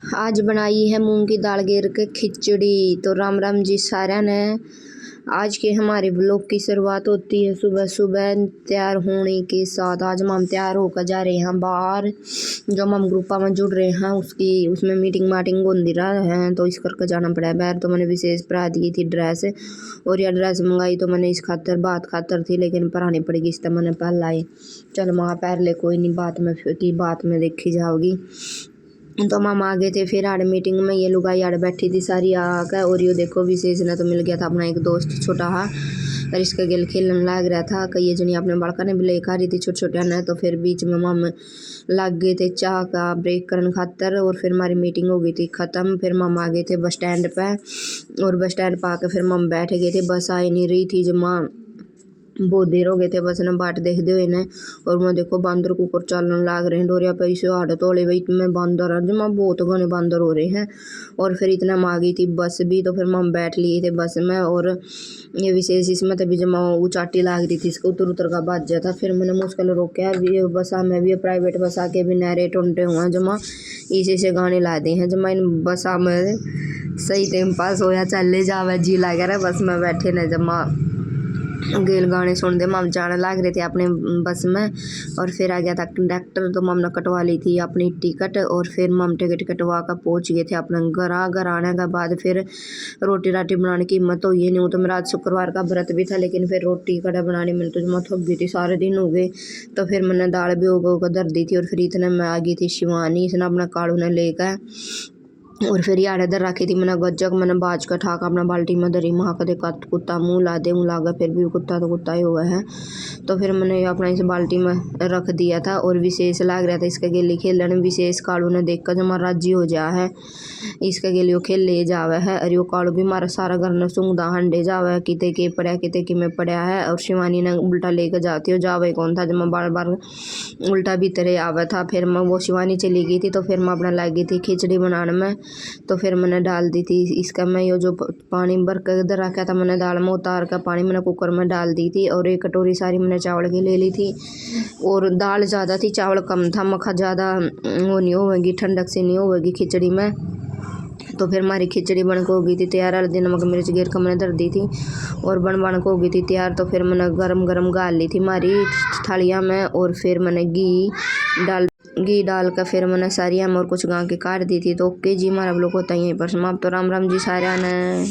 आज बनाई है मूंग की दाल घेर के खिचड़ी। तो राम राम जी सारा ने। आज के हमारे ब्लॉग की शुरुआत होती है सुबह सुबह तैयार होने के साथ। आज हम तैयार होकर जा रहे हैं बाहर। जो हम ग्रुपा में जुड़ रहे हैं उसमें मीटिंग माटिंग होती रहा है, तो इस करके जाना पड़ा है बाहर। तो मैंने विशेष पढ़ा दी थी ड्रेस, और यह ड्रेस मंगाई तो मैंने इस खातर बात खातर थी, लेकिन पढ़ानी पड़ेगी इस तरह मैंने पहन लाई। चल वहाँ पहन ले, कोई नहीं, बात में देखी जाओगी। तो हम आ गए थे फिर आड़ मीटिंग में। ये लुगाई आड़ बैठी थी सारी आकर, और ये देखो विशेष ने तो मिल गया था अपना एक दोस्त छोटा हा, और इसका गेल खेलने लग रहा था। कई जनी अपने बड़का ने भी लेकर आ रही थी छोटे छोटे ने। तो फिर बीच में हम लग गए थे चाह का ब्रेक करने खातर, और फिर हमारी मीटिंग हो गई थी ख़त्म। फिर हम आ गए थे बस स्टैंड पे, और बस स्टैंड पर आकर फिर हम बैठ गए थे। बस आ नहीं रही थी जमा, बहुत देर हो गए थे बस ने बाट देखते हुए ने। और मैं देखो बांदर कुकर चलने लाग रहे हैं, डोरिया पैसे हाड़ तोड़े भाई में बांदर है जमा, बहुत घने बांदर हो रहे हैं। और फिर इतना हम आ गई थी बस भी, तो फिर हम बैठ लिए थे बस में। और ये विशेष इसमें तभी जमा उचाटी लाग रही थी, इसको उतर उतर का बाज जाता। फिर मैंने मुश्किल रोका भी बसा में भी, प्राइवेट बस आके भी नहरे टोंटे हुए हैं जमा, इसी से गाने ला दे हैं जमा। इन बसा में सही टाइम पास होया, चल जावे जी लग रहा बस में बैठे न जमा। गेल गाने सुनते मम जाने लग रहे थे अपने बस में। और फिर आ गया था कंडक्टर, तो मम ने कटवा ली थी अपनी टिकट, और फिर मम टिकट कटवा कर पहुँच गए थे अपने घर आने के बाद फिर रोटी राटी बनाने की हिम्मत हुई है नहीं। तो मेरा आज शुक्रवार का व्रत भी था, लेकिन फिर रोटी कड़ा बनाने में तो मैं थक गई थी, सारे दिन हो गए। तो फिर मैंने दाल भी उगो धर दी थी, और फिर इतने में आ गई थी शिवानी, इसने अपना काड़ू ने लेकर। और फिर यार इधर रखी थी मैंने गज्जक, मैंने बाज का ठाक अपना बाल्टी में धरी, वहाँ कदे कुत्ता मुँह ला दे लागा, फिर भी कुत्ता तो कुत्ता ही हुआ है। तो फिर मैंने अपना इस बाल्टी में रख दिया था। और विशेष लग रहा था इसका गेली खेलने, विशेष कालू ने देख कर जमा राजी हो जा है, इसका गेली वो खेल ले जावे है। और यो कालू भी मारा सारा घर ने सूंघदा हंडे जावे, किते के पड़ा किते कि में पड़ा है। और शिवानी ने उल्टा लेकर जाती हो जावे कौन था जमा, बार बार उल्टा भीतरे आवा था। फिर मैं वो शिवानी चली गई थी, तो फिर मैं अपना लग गई थी खिचड़ी बनाने में। तो फिर मैंने डाल दी थी इसका, मैं ये जो पानी भर कर इधर रखा था मैंने दाल में उतार कर पानी मैंने कुकर में डाल दी थी। और एक कटोरी सारी मैंने चावल की ले ली थी, और दाल ज़्यादा थी चावल कम था। मखा ज़्यादा वो नहीं होगी, ठंडक से नहीं होगी खिचड़ी में। तो फिर हमारी खिचड़ी बन को हो गई थी तैयार। हल्दी नमक मिर्च गिर कर मैंने धर दी थी, और बन को हो गई थी तैयार। तो फिर मैंने गरम गरम गाल ली थी हमारी थालियाँ में, और फिर मैंने घी डाल कर फिर मैंने सारी हम और कुछ गाँव की काट दी थी। तो ओके जी, हमारा ब्लॉग होता है यहीं पर समाप्त। तो राम राम जी सारा ने।